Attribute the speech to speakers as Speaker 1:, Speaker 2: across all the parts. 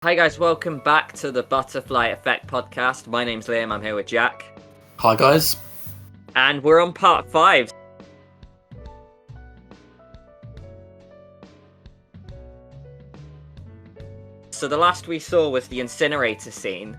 Speaker 1: Hi guys, welcome back to the Butterfly Effect podcast. My name's Liam, I'm here with Jack.
Speaker 2: Hi guys.
Speaker 1: And we're on part 5. So the last we saw was the incinerator scene.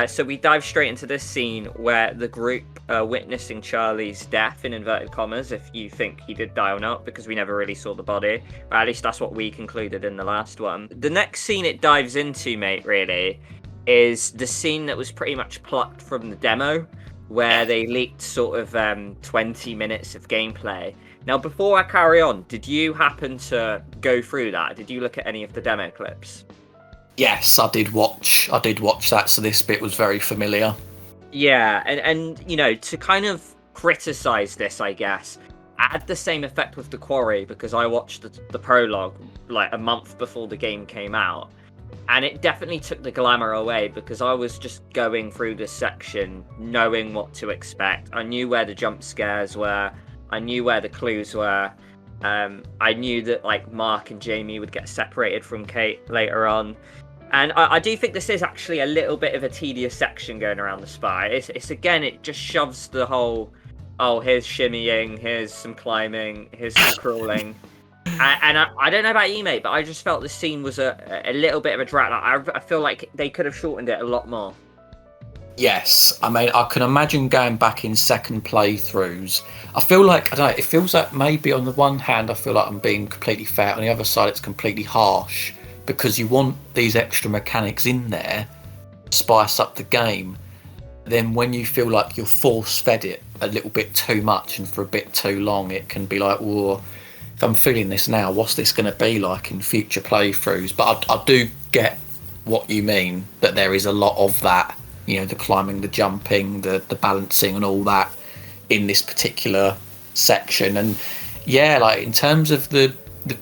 Speaker 1: So we dive straight into this scene where the group are witnessing Charlie's death, in inverted commas, if you think he did die or not, because we never really saw the body. But at least that's what we concluded in the last one. The next scene it dives into, mate, really, is the scene that was pretty much plucked from the demo, where they leaked sort of 20 minutes of gameplay. Now, before I carry on, did you happen to go through that? Did you look at any of the demo clips?
Speaker 2: Yes, I did watch that, so this bit was very familiar.
Speaker 1: Yeah, and you know, to kind of criticize this, I guess, I had the same effect with The Quarry because I watched the prologue like a month before the game came out, and it definitely took the glamour away because I was just going through this section knowing what to expect. I knew where the jump scares were, I knew where the clues were. I knew that like Mark and Jamie would get separated from Kate later on. And I do think this is actually a little bit of a tedious section going around the spy. It's again, it just shoves the whole, oh, here's shimmying, here's some climbing, here's some crawling. And I don't know about you, mate, but I just felt the scene was a little bit of a drag. I feel like they could have shortened it a lot more.
Speaker 2: Yes, I mean, I can imagine going back in second playthroughs. I feel like, I don't know, it feels like maybe on the one hand, I feel like I'm being completely fair. On the other side, it's completely harsh because you want these extra mechanics in there to spice up the game. Then when you feel like you're force-fed it a little bit too much and for a bit too long, it can be like, well, if I'm feeling this now, what's this going to be like in future playthroughs? But I do get what you mean, that there is a lot of that, you know, the climbing, the jumping, the balancing and all that in this particular section. And yeah, like in terms of the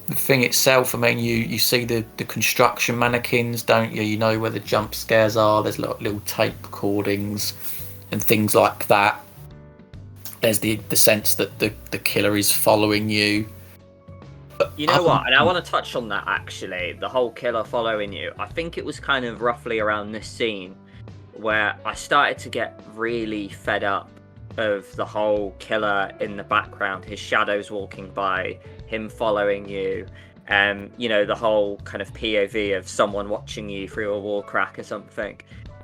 Speaker 2: thing itself, I mean, you see the construction mannequins, don't you? You know where the jump scares are. There's little tape recordings and things like that. There's the sense that the killer is following you.
Speaker 1: But you know what? And I want to touch on that, actually. The whole killer following you. I think it was kind of roughly around this scene where I started to get really fed up of the whole killer in the background, his shadows walking by, him following you, you know, the whole kind of POV of someone watching you through a wall crack or something.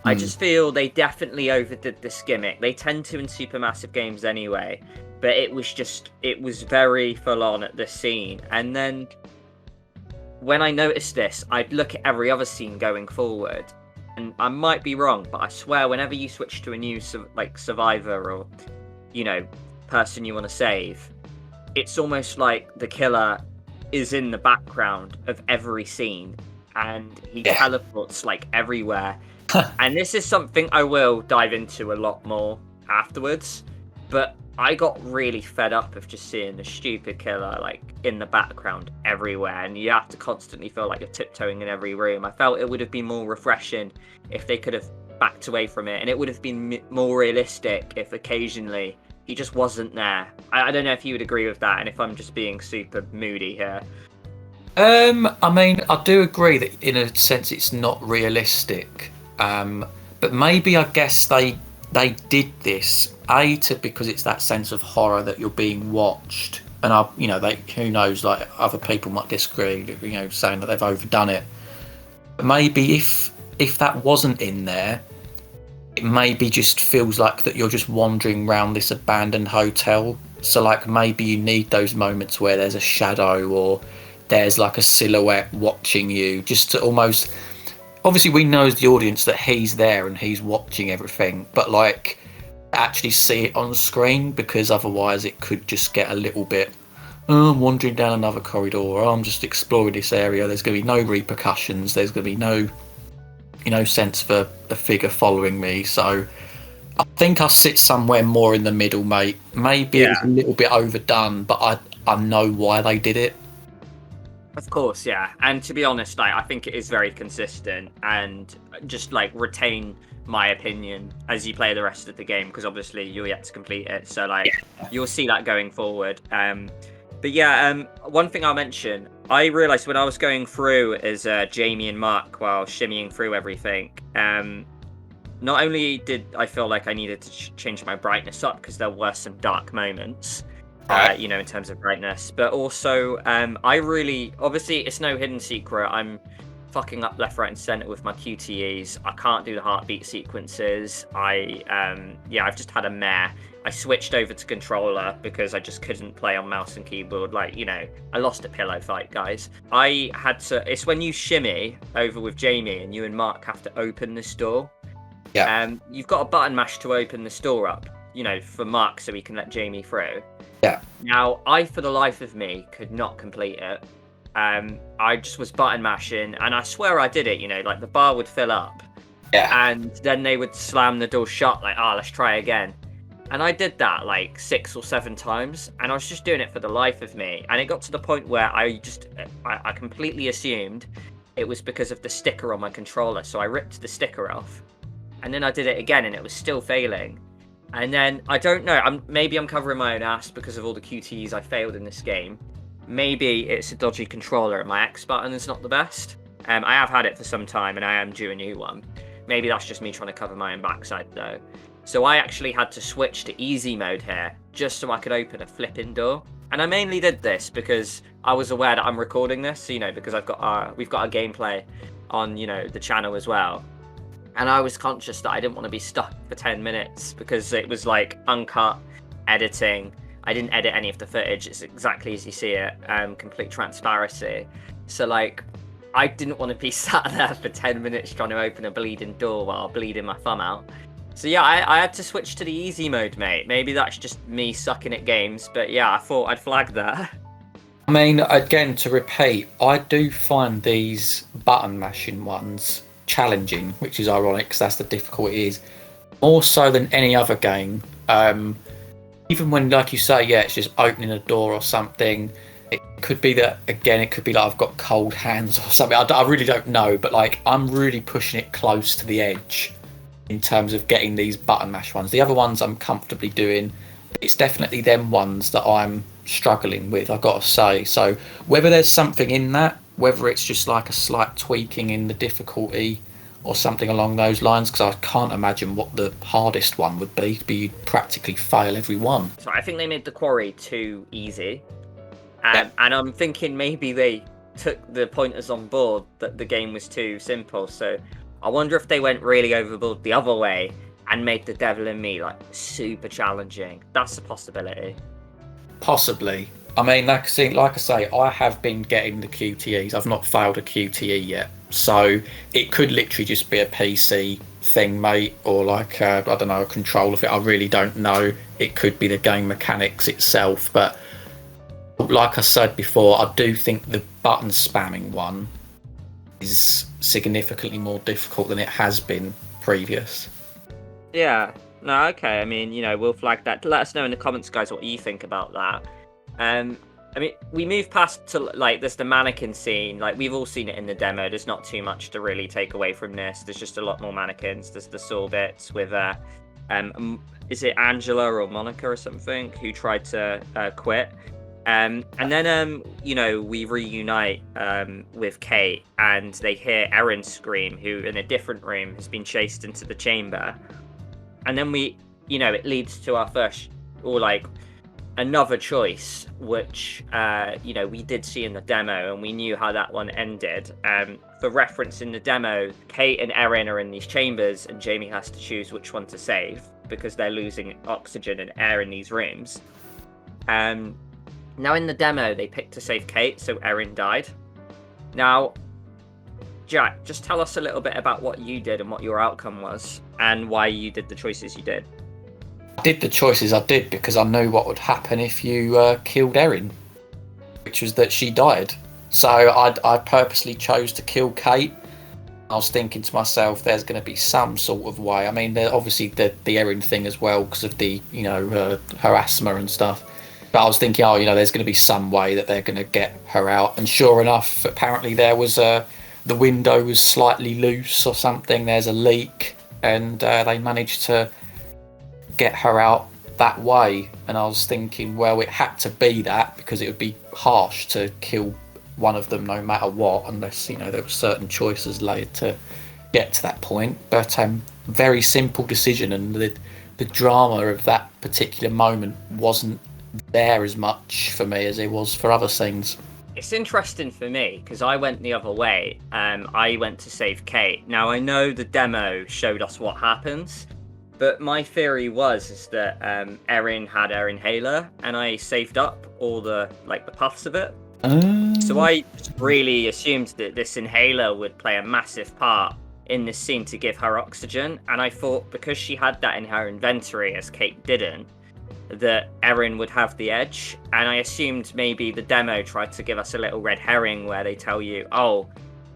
Speaker 1: I just feel they definitely overdid this gimmick. They tend to in supermassive games anyway, but it was very full on at this scene. And then when I noticed this, I'd look at every other scene going forward, and I might be wrong, but I swear whenever you switch to a new like survivor or, you know, person you want to save, it's almost like the killer is in the background of every scene and he teleports like everywhere. And this is something I will dive into a lot more afterwards, but I got really fed up of just seeing the stupid killer like in the background everywhere, and you have to constantly feel like you're tiptoeing in every room. I felt it would have been more refreshing if they could have backed away from it, and it would have been more realistic if occasionally he just wasn't there. I don't know if you would agree with that, and if I'm just being super moody here.
Speaker 2: I mean, I do agree that in a sense it's not realistic, but maybe I guess they did this because it's that sense of horror that you're being watched, and who knows, like other people might disagree, you know, saying that they've overdone it. But maybe if that wasn't in there, it maybe just feels like that you're just wandering around this abandoned hotel. So like maybe you need those moments where there's a shadow or there's like a silhouette watching you, just to almost, obviously we know as the audience that he's there and he's watching everything, but like actually see it on screen, because otherwise it could just get a little bit, oh, I'm wandering down another corridor, or I'm just exploring this area, there's going to be no repercussions, there's going to be no, you know, sense for a figure following me. So I think I sit somewhere more in the middle, mate. Maybe it was a little bit overdone, but I know why they did it.
Speaker 1: Of course, yeah. And to be honest, I think it is very consistent, and just like retain my opinion as you play the rest of the game, because obviously you're yet to complete it, so like you'll see that going forward. But yeah, one thing I'll mention, I realised when I was going through as Jamie and Mark while shimmying through everything, not only did I feel like I needed to change my brightness up because there were some dark moments,
Speaker 2: Right.
Speaker 1: in terms of brightness, but also I really, obviously it's no hidden secret, I'm fucking up left, right and centre with my QTEs. I can't do the heartbeat sequences. I've just had a mare. I switched over to controller because I just couldn't play on mouse and keyboard. I lost a pillow fight, guys. I had to. It's when you shimmy over with Jamie and you and Mark have to open this door.
Speaker 2: Yeah.
Speaker 1: You've got a button mash to open this door up, for Mark so he can let Jamie through.
Speaker 2: Yeah.
Speaker 1: Now, I, for the life of me, could not complete it. I just was button mashing, and I swear I did it, like the bar would fill up.
Speaker 2: Yeah.
Speaker 1: And then they would slam the door shut, like, let's try again. And I did that like 6 or 7 times, and I was just doing it for the life of me. And it got to the point where I completely assumed it was because of the sticker on my controller. So I ripped the sticker off, and then I did it again, and it was still failing. And then, I don't know, maybe I'm covering my own ass because of all the QTs I failed in this game. Maybe it's a dodgy controller and my X button is not the best. I have had it for some time and I am due a new one. Maybe that's just me trying to cover my own backside though. So I actually had to switch to easy mode here just so I could open a flipping door. And I mainly did this because I was aware that I'm recording this, because we've got our gameplay on, the channel as well. And I was conscious that I didn't want to be stuck for 10 minutes because it was like uncut editing. I didn't edit any of the footage. It's exactly as you see it, complete transparency. So I didn't want to be sat there for 10 minutes trying to open a bleeding door while bleeding my thumb out. So yeah, I had to switch to the easy mode, mate. Maybe that's just me sucking at games, but yeah, I thought I'd flag that.
Speaker 2: I mean, again, to repeat, I do find these button mashing ones challenging, which is ironic because that's the difficulty is more so than any other game. Even when, like you say, it's just opening a door or something. It could be that, again, it could be like I've got cold hands or something. I really don't know, but I'm really pushing it close to the edge in terms of getting these button mash ones. The other ones I'm comfortably doing. It's definitely them ones that I'm struggling with, I've got to say. So whether there's something in that, whether it's just like a slight tweaking in the difficulty or something along those lines, because I can't imagine what the hardest one would be. You'd practically fail every one.
Speaker 1: So I think they made the quarry too easy. And I'm thinking maybe they took the pointers on board that the game was too simple. So I wonder if they went really overboard the other way and made the devil in me super challenging. That's a possibility.
Speaker 2: Possibly. I mean, like I say, I have been getting the QTEs. I've not failed a QTE yet. So it could literally just be a PC thing, mate, or I don't know, a control of it. I really don't know. It could be the game mechanics itself. But like I said before, I do think the button spamming one is significantly more difficult than it has been previous.
Speaker 1: Yeah. No, okay. I mean, we'll flag that. Let us know in the comments, guys, what you think about that. I mean, we move past to there's the mannequin scene. We've all seen it in the demo. There's not too much to really take away from this. There's just a lot more mannequins. There's the saw bits with is it Angela or Monica or something who tried to quit. And then we reunite with Kate, and they hear Erin scream, who in a different room has been chased into the chamber. And then it leads to our first, or another choice, which we did see in the demo, and we knew how that one ended. For reference, in the demo, Kate and Erin are in these chambers, and Jamie has to choose which one to save because they're losing oxygen and air in these rooms. Now in the demo, they picked to save Kate, so Erin died. Now, Jack, just tell us a little bit about what you did and what your outcome was, and why you did the choices you did.
Speaker 2: I did the choices I did because I knew what would happen if you killed Erin, which was that she died. So I purposely chose to kill Kate. I was thinking to myself, there's going to be some sort of way. I mean, obviously the Erin thing as well because of the her asthma and stuff. But I was thinking, there's going to be some way that they're going to get her out. And sure enough, apparently there was the window was slightly loose or something. There's a leak, and they managed to get her out that way. And I was thinking, well, it had to be that because it would be harsh to kill one of them no matter what, unless there were certain choices laid to get to that point. But very simple decision, and the drama of that particular moment wasn't there as much for me as it was for other scenes.
Speaker 1: It's interesting for me because I went the other way. I went to save Kate. Now I know the demo showed us what happens, but my theory is that Erin had her inhaler, and I saved up all the puffs of it. So I really assumed that this inhaler would play a massive part in this scene to give her oxygen, and I thought because she had that in her inventory, as Kate didn't, that Erin would have the edge. And I assumed maybe the demo tried to give us a little red herring where they tell you, oh,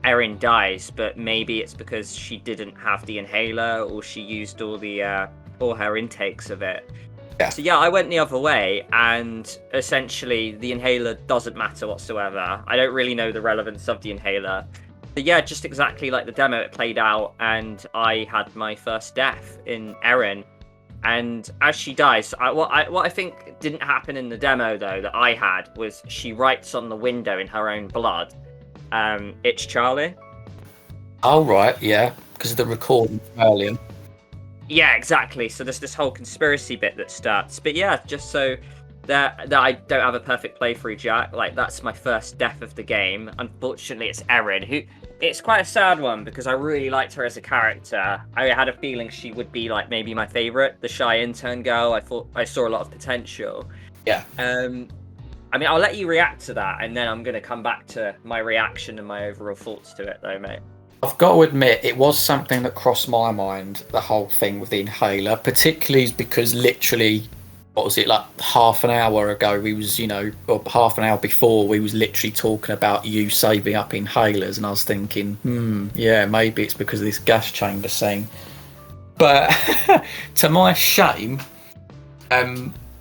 Speaker 1: Erin dies, but maybe it's because she didn't have the inhaler, or she used all her intakes of it.
Speaker 2: Yeah.
Speaker 1: So yeah, I went the other way, and essentially the inhaler doesn't matter whatsoever. I don't really know the relevance of the inhaler. But yeah, just exactly like the demo, it played out, and I had my first death in Erin. And as she dies, what I think didn't happen in the demo though that I had was she writes on the window in her own blood, "It's Charlie."
Speaker 2: Oh right, yeah, because of the recording earlier.
Speaker 1: Yeah, exactly. So there's this whole conspiracy bit that starts. But yeah, just so that I don't have a perfect playthrough, Jack. That's my first death of the game. Unfortunately, it's Erin, who it's quite a sad one because I really liked her as a character. I had a feeling she would be maybe my favorite, the shy intern girl. I thought I saw a lot of potential.
Speaker 2: Yeah.
Speaker 1: I mean, I'll let you react to that, and then I'm going to come back to my reaction and my overall thoughts to it, though, mate.
Speaker 2: I've got to admit, it was something that crossed my mind, the whole thing with the inhaler, particularly because literally, what was it, half an hour ago, we was, or half an hour before, we was literally talking about you saving up inhalers, and I was thinking, yeah, maybe it's because of this gas chamber scene. But to my shame,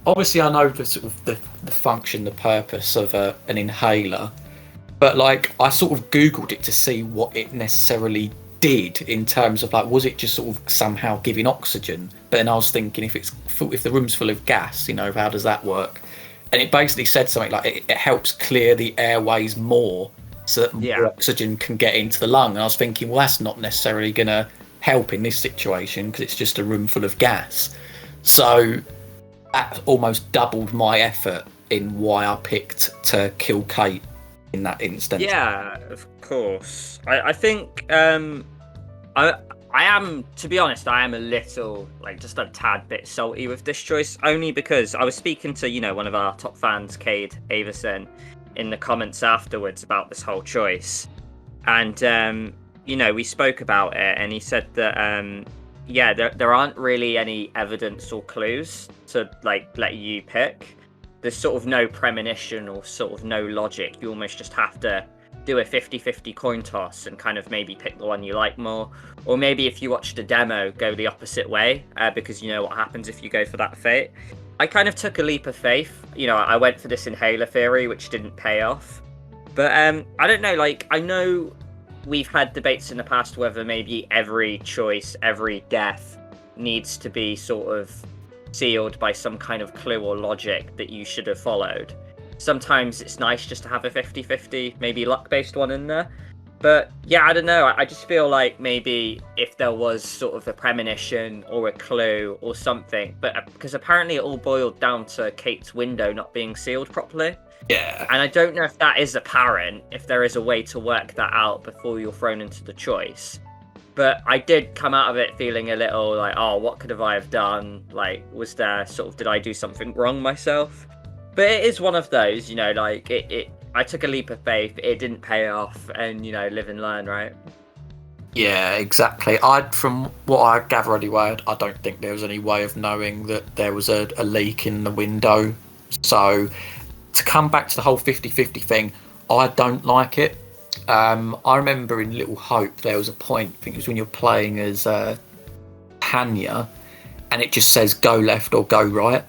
Speaker 2: obviously I know the sort of the function, the purpose of an inhaler, but I sort of Googled it to see what it necessarily did in terms of was it just sort of somehow giving oxygen? But then I was thinking, if the room's full of gas, how does that work? And it basically said something it helps clear the airways more so that more oxygen can get into the lung. And I was thinking, well, that's not necessarily going to help in this situation because it's just a room full of gas. So that almost doubled my effort in why I picked to kill Kate in that instance.
Speaker 1: Yeah, of course. I think I am, to be honest, I am a little just a tad bit salty with this choice, only because I was speaking to one of our top fans, Cade Averson, in the comments afterwards about this whole choice, and we spoke about it, and he said that there aren't really any evidence or clues to let you pick. There's sort of no premonition or sort of no logic. You almost just have to do a 50-50 coin toss and kind of maybe pick the one you like more. Or maybe if you watch the demo, go the opposite way, because you know what happens if you go for that fate. I kind of took a leap of faith. I went for this inhaler theory, which didn't pay off. But I don't know, I know we've had debates in the past whether maybe every choice, every death needs to be sort of sealed by some kind of clue or logic that you should have followed. Sometimes it's nice just to have a 50-50, maybe luck-based one in there. But yeah, I don't know. I just feel like maybe if there was sort of a premonition or a clue or something, but because apparently it all boiled down to Kate's window not being sealed properly.
Speaker 2: Yeah.
Speaker 1: And I don't know if that is apparent, if there is a way to work that out before you're thrown into the choice. But I did come out of it feeling a little oh, what could I have done? Was there did I do something wrong myself? But it is one of those, I took a leap of faith, it didn't pay off, and, live and learn, right?
Speaker 2: Yeah, exactly. From what I gather anyway, I don't think there was any way of knowing that there was a leak in the window. So to come back to the whole 50-50 thing, I don't like it. I remember in Little Hope there was a point, I think it was when you're playing as Tanya, and it just says go left or go right.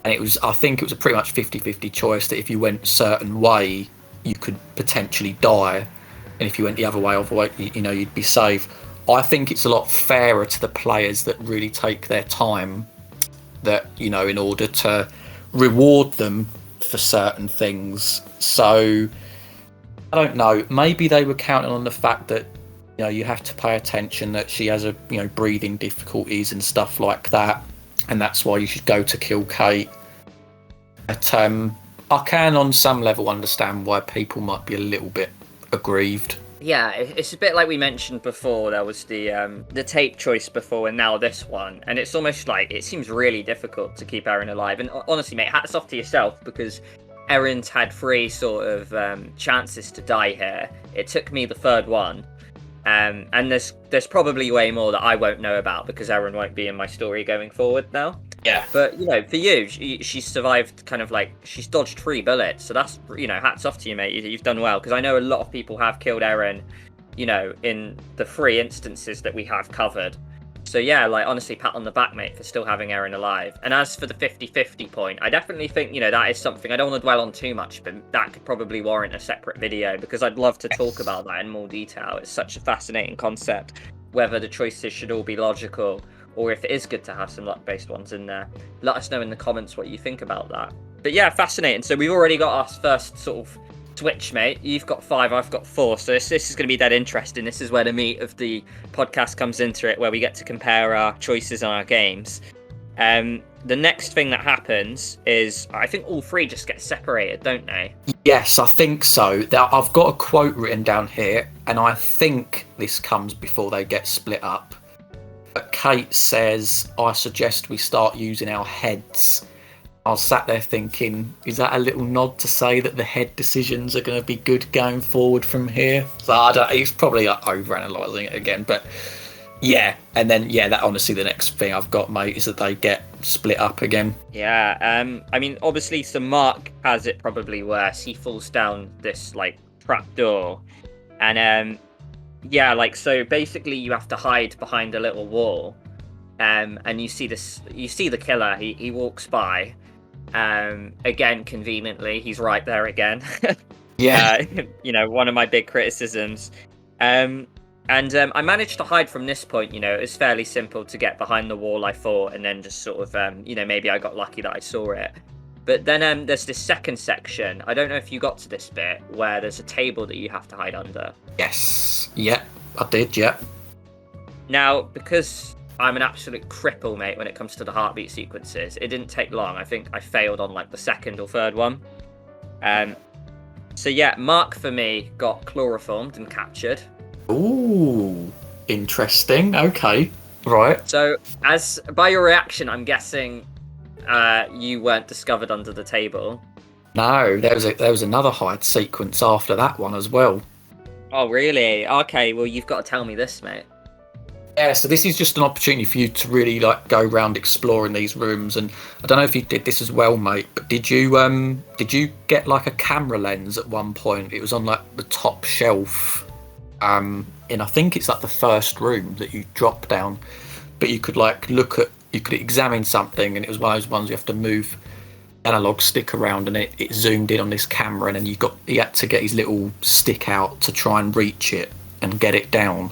Speaker 2: And I think it was a pretty much 50-50 choice that if you went a certain way, you could potentially die. And if you went the other way, you'd be safe. I think it's a lot fairer to the players that really take their time, that, in order to reward them for certain things. So I don't know. Maybe they were counting on the fact that, you know, you have to pay attention that she has breathing difficulties and stuff like that, and that's why you should go to kill Kate. But I can, on some level, understand why people might be a little bit aggrieved.
Speaker 1: Yeah, it's a bit like we mentioned before. There was the tape choice before, and now this one, and it's almost like it seems really difficult to keep Erin alive. And honestly, mate, hats off to yourself, because Erin's had 3 sort of chances to die here. It took me the 3rd one, and there's probably way more that I won't know about because Erin won't be in my story going forward now.
Speaker 2: Yeah.
Speaker 1: But, you know, for you, she survived kind of like, she's dodged 3 bullets. So that's, you know, hats off to you, mate. You've done well. Because I know a lot of people have killed Erin, you know, in the 3 instances that we have covered. So, yeah, like, honestly, pat on the back, mate, for still having Erin alive. And as for the 50-50 point, I definitely think, you know, that is something I don't want to dwell on too much, but that could probably warrant a separate video, because I'd love to talk about that in more detail. It's such a fascinating concept, whether the choices should all be logical, or if it is good to have some luck-based ones in there. Let us know in the comments what you think about that. But yeah, fascinating. So we've already got our first sort of switch, mate. You've got 5, I've got 4. So this is going to be dead interesting. This is where the meat of the podcast comes into it, where we get to compare our choices on our games. The next thing that happens is, I think all 3 just get separated, don't they?
Speaker 2: Yes, I think so. I've got a quote written down here, and I think this comes before they get split up. But Kate says, I suggest we start using our heads. I was sat there thinking, is that a little nod to say that the head decisions are going to be good going forward from here? So he's probably overanalyzing it again, but yeah. And then, yeah, that honestly, the next thing I've got, mate, is that they get split up again.
Speaker 1: Yeah, I mean, obviously, so Mark has it probably worse. He falls down this, like, trap door, and, yeah, like, so basically you have to hide behind a little wall, and you see the killer, he walks by, again, conveniently, he's right there again.
Speaker 2: Yeah.
Speaker 1: You know, one of my big criticisms. And I managed to hide from this point, you know, it was fairly simple to get behind the wall, I thought, and then just sort of, you know, maybe I got lucky that I saw it. But then there's this second section. I don't know if you got to this bit where there's a table that you have to hide under.
Speaker 2: Yes. Yeah, I did, yeah.
Speaker 1: Now, because I'm an absolute cripple, mate, when it comes to the heartbeat sequences, it didn't take long. I think I failed on, like, the 2nd or 3rd one. So, yeah, Mark, for me, got chloroformed and captured.
Speaker 2: Ooh, interesting. Okay, right.
Speaker 1: So, as by your reaction, I'm guessing you weren't discovered under the table.
Speaker 2: No, there was another hide sequence after that one as well.
Speaker 1: Oh, really? Okay, well, you've got to tell me this, mate.
Speaker 2: Yeah, so this is just an opportunity for you to really, like, go around exploring these rooms. And I don't know if you did this as well, mate, but did you get, like, a camera lens at one point? It was on, like, the top shelf. I think it's like the first room that you drop down, but you could, like, you could examine something, and it was one of those ones you have to move analog stick around, and it zoomed in on this camera, and then he had to get his little stick out to try and reach it and get it down.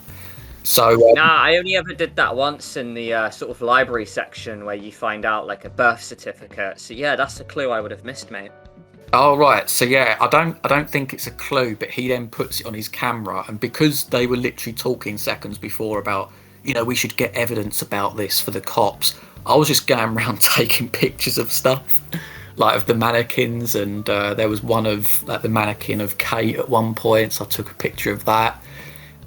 Speaker 2: So
Speaker 1: nah, I only ever did that once in the sort of library section where you find out, like, a birth certificate. So yeah, that's a clue I would have missed, mate.
Speaker 2: Oh right, so yeah, I don't think it's a clue, but he then puts it on his camera, and because they were literally talking seconds before about, you know, we should get evidence about this for the cops, I was just going around taking pictures of stuff, like of the mannequins, and there was one of, like, the mannequin of Kate at one point, so I took a picture of that.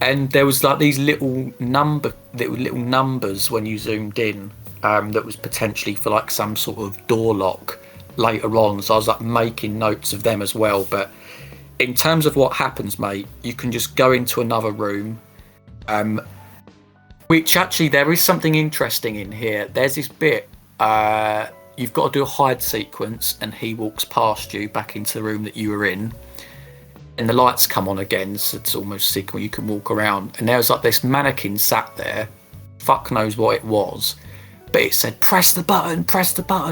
Speaker 2: And there was, like, these little numbers when you zoomed in, that was potentially for, like, some sort of door lock later on, so I was, like, making notes of them as well. But in terms of what happens, mate, you can just go into another room, which actually there is something interesting in here. There's this bit, you've got to do a hide sequence, and he walks past you back into the room that you were in, and the lights come on again, so it's almost sick when you can walk around, and there's, like, this mannequin sat there, fuck knows what it was, but it said, press the button,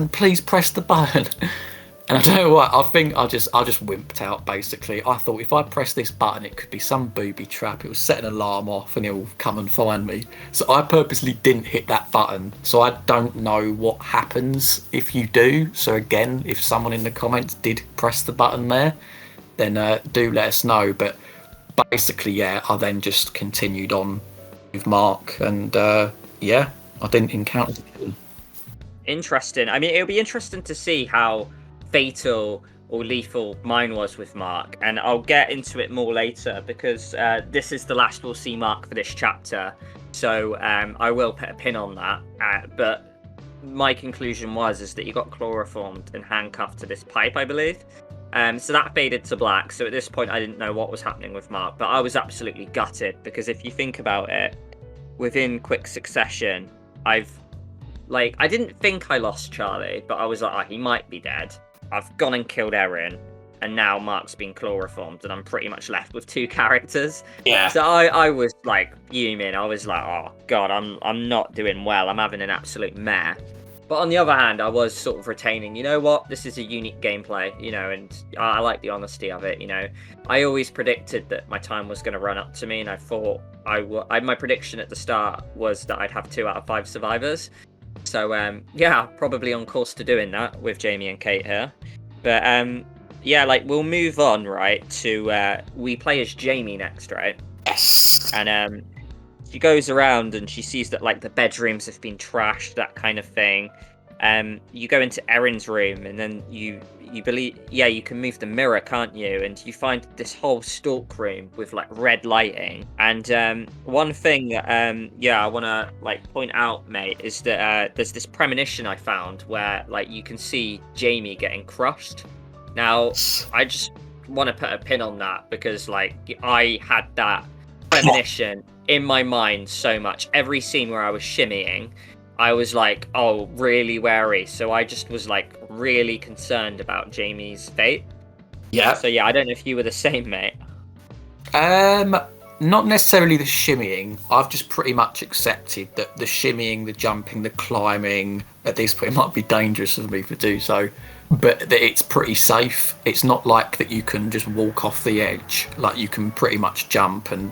Speaker 2: please press the button. And I don't know what, I think I just wimped out, basically. I thought, if I press this button, it could be some booby trap. It will set an alarm off and it'll come and find me. So I purposely didn't hit that button. So I don't know what happens if you do. So again, if someone in the comments did press the button there, then do let us know. But basically, yeah, I then just continued on with Mark, and yeah, I didn't encounter the killer.
Speaker 1: Interesting. I mean, it'll be interesting to see how fatal or lethal mine was with Mark, and I'll get into it more later because this is the last we'll see Mark for this chapter. So I will put a pin on that. But my conclusion is that he got chloroformed and handcuffed to this pipe, I believe. So that faded to black. So at this point, I didn't know what was happening with Mark, but I was absolutely gutted because if you think about it, within quick succession, I didn't think I lost Charlie, but I was like, he might be dead. I've gone and killed Erin, and now Mark's been chloroformed, and I'm pretty much left with 2 characters.
Speaker 2: Yeah.
Speaker 1: So I was like fuming. I was like, oh god, I'm not doing well. I'm having an absolute mare. But on the other hand, I was sort of retaining, you know what, this is a unique gameplay, and I like the honesty of it, I always predicted that my time was going to run up to me, and I thought my prediction at the start was that I'd have 2 out of 5 survivors. So, yeah, probably on course to doing that with Jamie and Kate here. But, yeah, we'll move on, right, to, we play as Jamie next, right?
Speaker 2: Yes.
Speaker 1: And, she goes around and she sees that, the bedrooms have been trashed, that kind of thing. You go into Erin's room, and then you believe, you can move the mirror, can't you? And you find this whole stalk room with, red lighting. And one thing that, I want to, point out, mate, is that there's this premonition I found where, you can see Jamie getting crushed. Now, I just want to put a pin on that because, I had that premonition in my mind so much. Every scene where I was shimmying, I was really wary. So I just was really concerned about Jamie's fate.
Speaker 2: Yeah.
Speaker 1: So yeah, I don't know if you were the same, mate.
Speaker 2: Not necessarily the shimmying. I've just pretty much accepted that the shimmying, the jumping, the climbing, at this point it might be dangerous of me to do so, but that it's pretty safe. It's not like that you can just walk off the edge. You can pretty much jump, and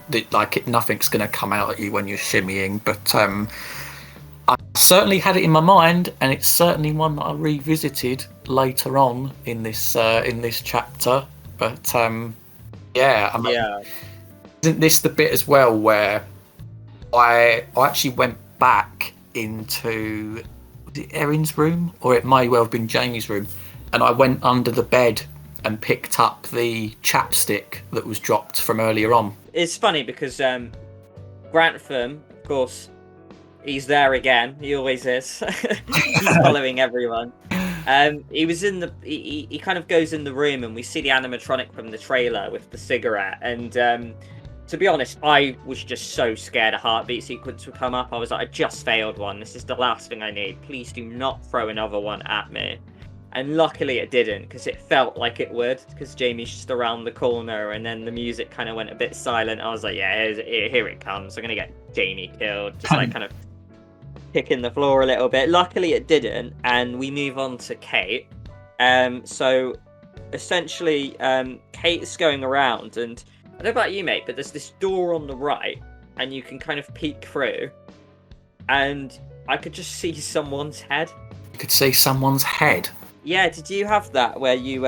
Speaker 2: nothing's going to come out at you when you're shimmying. But I certainly had it in my mind, and it's certainly one that I revisited later on in this chapter. But yeah, I mean,
Speaker 1: Yeah.
Speaker 2: Isn't this the bit as well where I actually went back into, was it Erin's room, or it may well have been Jamie's room, and I went under the bed and picked up the chapstick that was dropped from earlier on.
Speaker 1: It's funny because Granthem, of course, he's there again. He always is. He's following everyone. He was in the. He kind of goes in the room, and we see the animatronic from the trailer with the cigarette. And to be honest, I was just so scared a heartbeat sequence would come up. I was like, I just failed one. This is the last thing I need. Please do not throw another one at me. And luckily it didn't, because it felt like it would, because Jamie's just around the corner, and then the music kind of went a bit silent. I was like, yeah, here it comes. I'm going to get Jamie killed. Just kind of kicking the floor a little bit. Luckily it didn't, and we move on to Kate. So essentially, Kate's going around, and I don't know about you, mate, but there's this door on the right, and you can kind of peek through, and I could just see someone's head.
Speaker 2: You could see someone's head?
Speaker 1: Yeah, did you have that where you,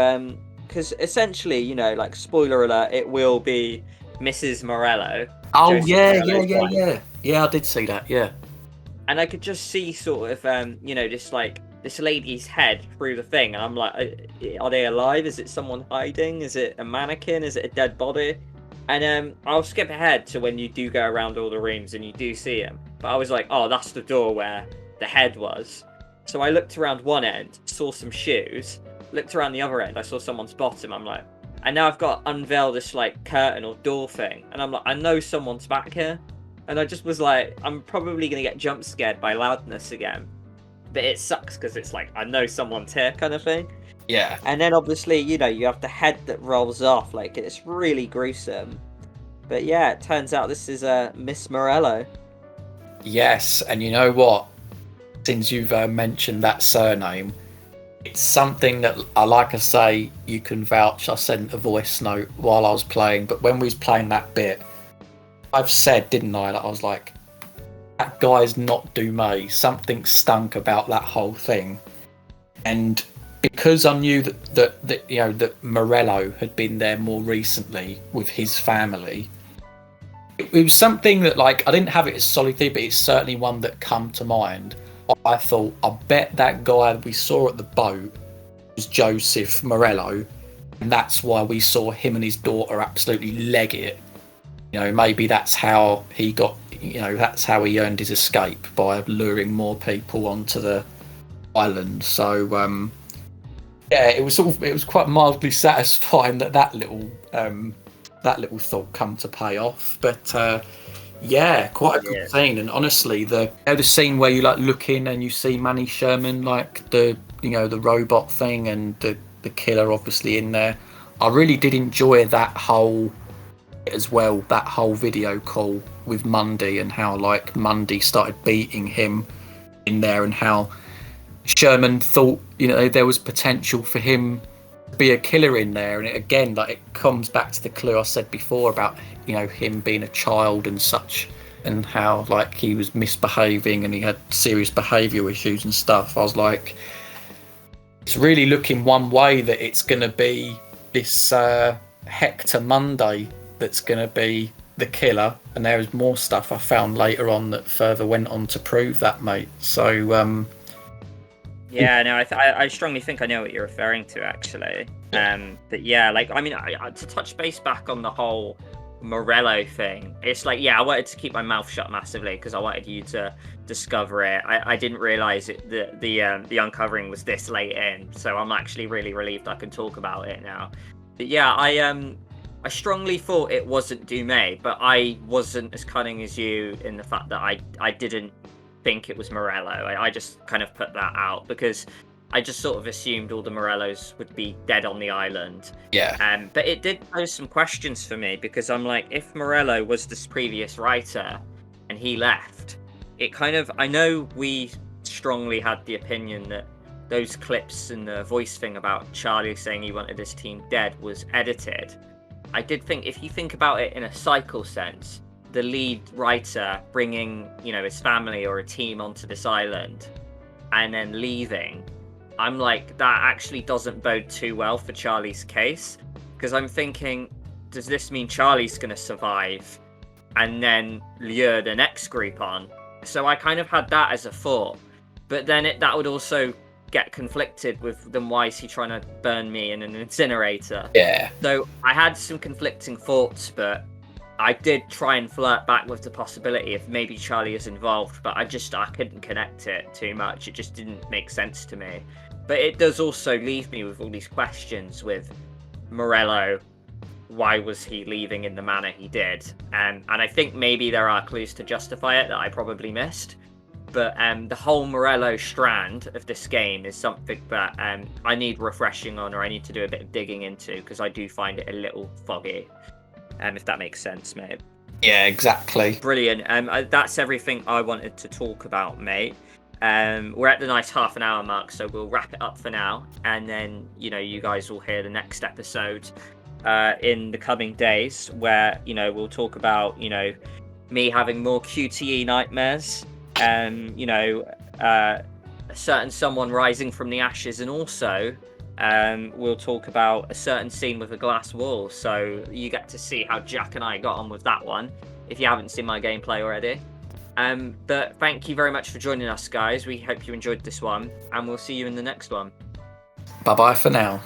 Speaker 1: because essentially, spoiler alert, it will be Mrs. Morello.
Speaker 2: Oh,
Speaker 1: Joseph
Speaker 2: yeah,
Speaker 1: Morello's wife.
Speaker 2: Yeah, I did see that, yeah.
Speaker 1: And I could just see sort of, this lady's head through the thing, and I'm like, are they alive? Is it someone hiding? Is it a mannequin? Is it a dead body? And I'll skip ahead to when you do go around all the rooms and you do see him. But I was like, oh, that's the door where the head was. So I looked around one end, saw some shoes, looked around the other end, I saw someone's bottom. I'm like, and now I've got to unveil this curtain or door thing, and I'm like, I know someone's back here. And I just was like, I'm probably gonna get jump scared by loudness again, but it sucks because it's I know someone's here kind of thing.
Speaker 2: Yeah.
Speaker 1: And then obviously, you have the head that rolls off, it's really gruesome. But yeah, it turns out this is Miss Morello.
Speaker 2: Yes, and you know what? Since you've mentioned that surname, it's something that, like I say, you can vouch. I sent a voice note while I was playing, but when we was playing that bit, I've said, didn't I, that I was like, that guy's not Dumet. Something stunk about that whole thing. And because I knew that Morello had been there more recently with his family. It was something that, like, I didn't have it as solidly, but it's certainly one that come to mind. I thought, I bet that guy we saw at the boat was Joseph Morello, and that's why we saw him and his daughter absolutely leg it. Maybe that's how he got, that's how he earned his escape, by luring more people onto the island. So, it was quite mildly satisfying that little thought come to pay off. But quite a good scene. And honestly, the scene where you like look in and you see Manny Sherman, like the robot thing, and the killer obviously in there. I really did enjoy that whole video call with Mundy, and how like Mundy started beating him in there, and how Sherman thought there was potential for him to be a killer in there. And it comes back to the clue I said before about him being a child and such, and how like he was misbehaving and he had serious behavioural issues and stuff. I was like, it's really looking one way that it's going to be this Hector Mundy that's going to be the killer, and there is more stuff I found later on that further went on to prove that, mate. So
Speaker 1: yeah, no, I strongly think I know what you're referring to, actually. But yeah, like, I mean, to touch base back on the whole Morello thing, it's like, yeah, I wanted to keep my mouth shut massively because I wanted you to discover it. I didn't realise the uncovering was this late in, so I'm actually really relieved I can talk about it now. But yeah, I strongly thought it wasn't Dumais, but I wasn't as cunning as you in the fact that I didn't think it was Morello. I just kind of put that out because I just sort of assumed all the Morellos would be dead on the island.
Speaker 2: Yeah.
Speaker 1: But it did pose some questions for me, because I'm like, if Morello was this previous writer and he left, it kind of, I know we strongly had the opinion that those clips and the voice thing about Charlie saying he wanted his team dead was edited. I did think, if you think about it in a cycle sense, the lead writer bringing, his family or a team onto this island and then leaving, I'm like, that actually doesn't bode too well for Charlie's case, because I'm thinking, does this mean Charlie's going to survive and then lure the next group on? So I kind of had that as a thought, but then that would also get conflicted with, then why is he trying to burn me in an incinerator?
Speaker 2: Yeah.
Speaker 1: So I had some conflicting thoughts, but I did try and flirt back with the possibility of maybe Charlie is involved, but I couldn't connect it too much. It just didn't make sense to me. But it does also leave me with all these questions with Morello. Why was he leaving in the manner he did? And I think maybe there are clues to justify it that I probably missed. But the whole Morello strand of this game is something that I need refreshing on, or I need to do a bit of digging into, because I do find it a little foggy. If that makes sense, mate.
Speaker 2: Yeah, exactly.
Speaker 1: Brilliant. That's everything I wanted to talk about, mate. We're at the nice half an hour mark, so we'll wrap it up for now, and then you guys will hear the next episode in the coming days, where we'll talk about me having more QTE nightmares, a certain someone rising from the ashes, and also we'll talk about a certain scene with a glass wall, so you get to see how Jack and I got on with that one if you haven't seen my gameplay already. But thank you very much for joining us, guys. We hope you enjoyed this one, and we'll see you in the next one.
Speaker 2: Bye bye for now.